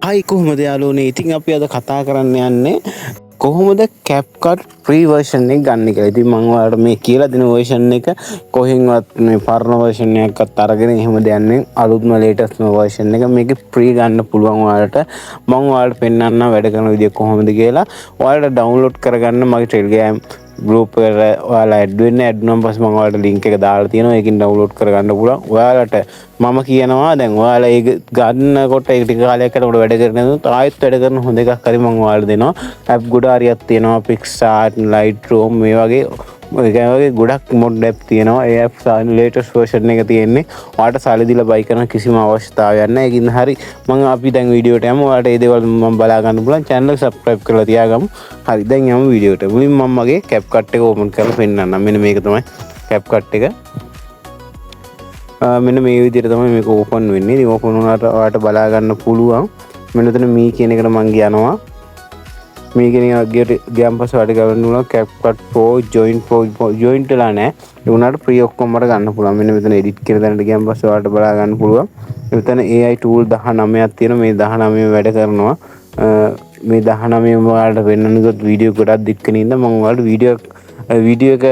හයි කොහොමද යාළුවනේ. ඉතින් අපි අද කතා කරන්න යන්නේ කොහොමද CapCut free version එක ගන්න කියලා. ඉතින් මම ඔයාලට මේ කියලා දෙන version එක කොහෙන්වත් මේ පරණ version එකක්වත් අරගෙන එහෙම දෙන්නේ අලුත්ම latest version එක මේක free ගන්න පුළුවන් ඔයාලට. මම ඔයාලට පෙන්නන්නම් වැඩ කරන විදිය කොහොමද කියලා. ඔයාලට download කරගන්න මගේ Telegram group එකට ඔයාලා add වෙන්න. add වුණාන් පස්සේ මම ඔයාලට link එක දාලා තියෙනවා. ඒකෙන් download කරගන්න පුළුවන්. ඔයාලට මම කියනවා දැන් ඔයාලා ඒක ගන්නකොට ඒක ටික කාලයක් යනකොට වැඩ කරගෙන යනකොට ආයෙත් වැඩ කරන හොඳ එකක් හරි මම ඔයාලට දෙනවා. app ගොඩ හරියක් තියෙනවා. PicsArt, Lightroom මේ වගේ වගේ ගොඩක් මොඩ් ඇප් තියෙනවා. ඒ ඇප් ලේටස්ට් version එක තියෙන්නේ. ඔයාලට සල්ලි දීලා buy කරන කිසිම අවශ්‍යතාවයක් නැහැ. ඒකින් හරි මම අපි දැන් වීඩියෝට යමු. ඔයාලට මේ දේවල් මම බලා ගන්න පුළුවන්. channel එක subscribe කරලා තියාගමු. හරි දැන් යමු වීඩියෝට. මුලින්ම මම මගේ CapCut එක open කරලා පෙන්නන්නම්. මෙන්න මේක තමයි CapCut එක. මෙන්න මේ විදිහට තමයි මේක open වෙන්නේ. ඉතින් open වුණාට ඔයාලට බලා ගන්න පුළුවන්. මෙන්න මෙතන මේ කියන එකට මම යනවා. මේ කියන එක ගියන් පස්සේ ඔයාලට ගන්න පුළුවන් CapCut Pro joint වෙලා නැහැ. ඒ වුණාට free ඔක්කොම මට ගන්න පුළුවන්. මෙන්න මෙතන edit කියන තැනට ගියන් පස්සේ ඔයාලට බලා ගන්න පුළුවන්. මෙතන AI tool 19ක් තියෙනවා. මේ 19 වැඩ කරනවා. මේ 19 ඔයාලට වෙන්නනකොට වීඩියෝ ගොඩක් දික්කන ඉඳන් මම ඔයාලට වීඩියෝ එක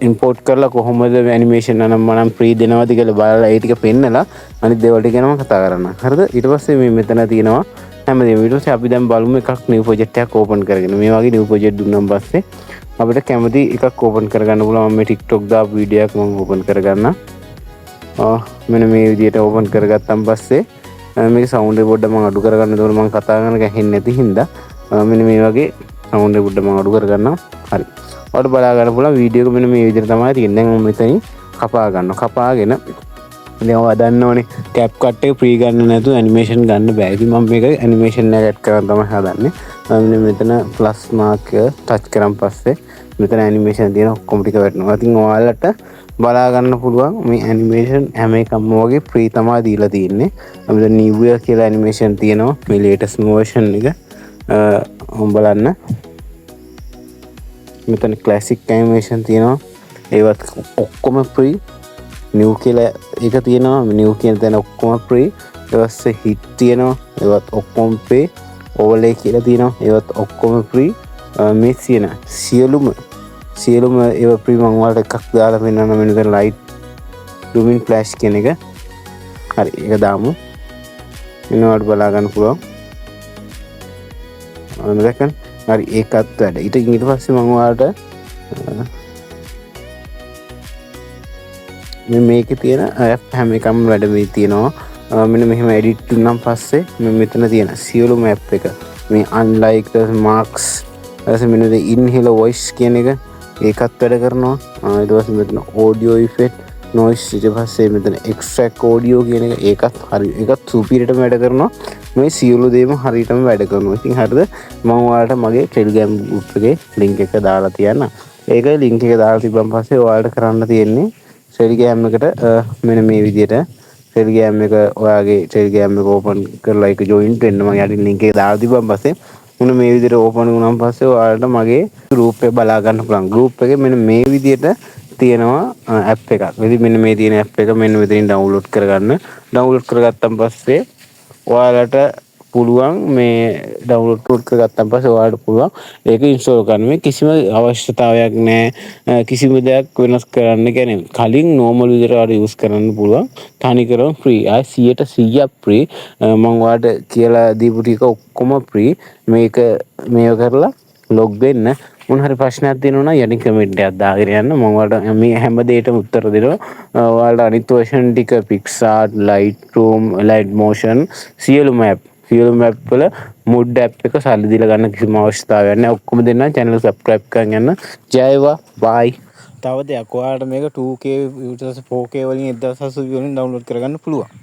import කරලා කොහොමද animation නම් free දෙනවද කියලා බලලා ඒ ටික පෙන්නලා අනිත් දේවල් ටික ගැන කතා කරන්න. හරිද? ඊට පස්සේ මේ මෙතන තියෙනවා හැමදේම. ඊට පස්සේ අපි දැන් බලමු එකක් new project එකක් open කරගෙන. මේ වගේ new project දුන්නාන් පස්සේ අපිට කැමති එකක් open කරගන්න පුළුවන්. මම මේ TikTok දාපු වීඩියෝ එකක් මම open කරගන්නම්. මෙන්න මේ විදිහට open කරගත්තාන් පස්සේ මේක sound එක පොඩ්ඩක් මම අඩු කරගන්න. ඒතකොට මම කතා කරන එක ඇහෙන්නේ නැති හින්දා මෙන්න මේ වගේ sound එක පොඩ්ඩක් මම අඩු කරගන්නම්. හරි. ඔයාලට බලා ගන්න පුළුවන් වීඩියෝ එක මෙන්න මේ විදිහට තමයි තියෙන්නේ. දැන් මම මෙතනින් කපා ගන්නවා. කපාගෙන දැන් ඔයා දන්නවනේ CapCut එක free ගන්න නැතුව animation ගන්න බෑ. ඉතින් මම මේක animation එක add කරන් තමයි හදන්නේ. මම මෙතන plus mark එක touch කරන් පස්සේ මෙතන animation තියෙන ඔක්කොම ටික වැටෙනවා. ඉතින් ඔයාලට බලා ගන්න පුළුවන් මේ animation හැම එකම වගේ free තමයි දීලා තියෙන්නේ. අපිට new කියලා animation තියෙනවා. මේ latest version එක බලන්න. මෙතන classic animation තියෙනවා. ඒවත් ඔක්කොම free. new කියලා එක තියෙනවා. new කියන තැන ඔක්කොම free. ඊට පස්සේ hit තියෙනවා. ඒවත් ඔක්කොම free. overlay කියලා තියෙනවා. ඒවත් ඔක්කොම free. මේ සියලුම ඒවා free. මම ඔයාලට එකක් දාලා පෙන්නන්න. මෙන්න දැන් light lumen flash කියන එක. හරි ඒක දාමු. මෙන්න ඔයාලට බලා ගන්න පුළුවන්. දැක්කන් හරි ඒකත් වැඩ. ඊට පස්සේ මම ඔයාලට මේකේ තියෙන ඇප් හැම එකම වැඩ මේ තියෙනවා. මෙන්න මෙහෙම edit දුන්නාන් පස්සේ මෙතන තියෙන සියලුම ඇප් එක මේ unlike marks ඊට මෙන්න inhale voice කියන එක ඒකත් වැඩ කරනවා. ඊට පස්සේ මෙතන audio effect noise ඊට පස්සේ මෙතන extract audio කියන එක ඒකත් හරි ඒකත් superiorටම වැඩ කරනවා. මේ සියලු දේම හරියටම වැඩ කරනවා. ඉතින් හරිද? මම ඔයාලට මගේ Telegram group එකේ link එක දාලා තියන්න. ඒක link එක දාලා තිබ්බන් පස්සේ ඔයාලට කරන්න තියෙන්නේ Telegram එකට මෙන්න මේ විදිහට Telegram එක ඔයාගේ Telegram එක open කරලා ඒක join වෙන්න මම යටින් link එක දාලා තිබ්බන් පස්සේ මෙන්න මේ විදිහට open වුණාන් පස්සේ ඔයාලට මගේ group එක බලා ගන්න පුළුවන්. group එකේ මෙන්න මේ විදිහට තියෙනවා app එකක්. ඉතින් මෙන්න මේ තියෙන app එක මෙන්න මෙතනින් download කරගන්න. download කරගත්තන් පස්සේ ඔයාලට පුළුවන් මේ download කරගත්තන් පස්සේ ඔයාලට පුළුවන් ඒක install කරන්න. මේ කිසිම අවශ්‍යතාවයක් නැහැ. කිසිම දෙයක් වෙනස් කරන්න කියන්නේ කලින් normal විදිහට ඔයාලට use කරන්න පුළුවන්. තනිකරම free. 100% free. මම ඔයාලට කියලා දීපු ටික ඔක්කොම free. මේක කරලා log වෙන්න. මොන හරි ප්‍රශ්නයක් තියෙනවා නම් යටින් කමෙන්ට් එකක් දාගෙන යන්න. මම ඔයාලට මේ හැම දෙයකටම උත්තර දෙනවා. ඔයාලට අනිත් version ටික PicsArt, Lightroom, Lightmotion සියලුම app වල mood app එක සල්ලි දීලා ගන්න කිසිම අවශ්‍යතාවයක් නැහැ. ඔක්කොම දෙන්න channel subscribe කරන් යන්න. ජයවා bye. තව දෙයක් ඔයාලට මේක 2K ඊට පස්සේ 4K වලින් 1080p වලින් download කරගන්න පුළුවන්.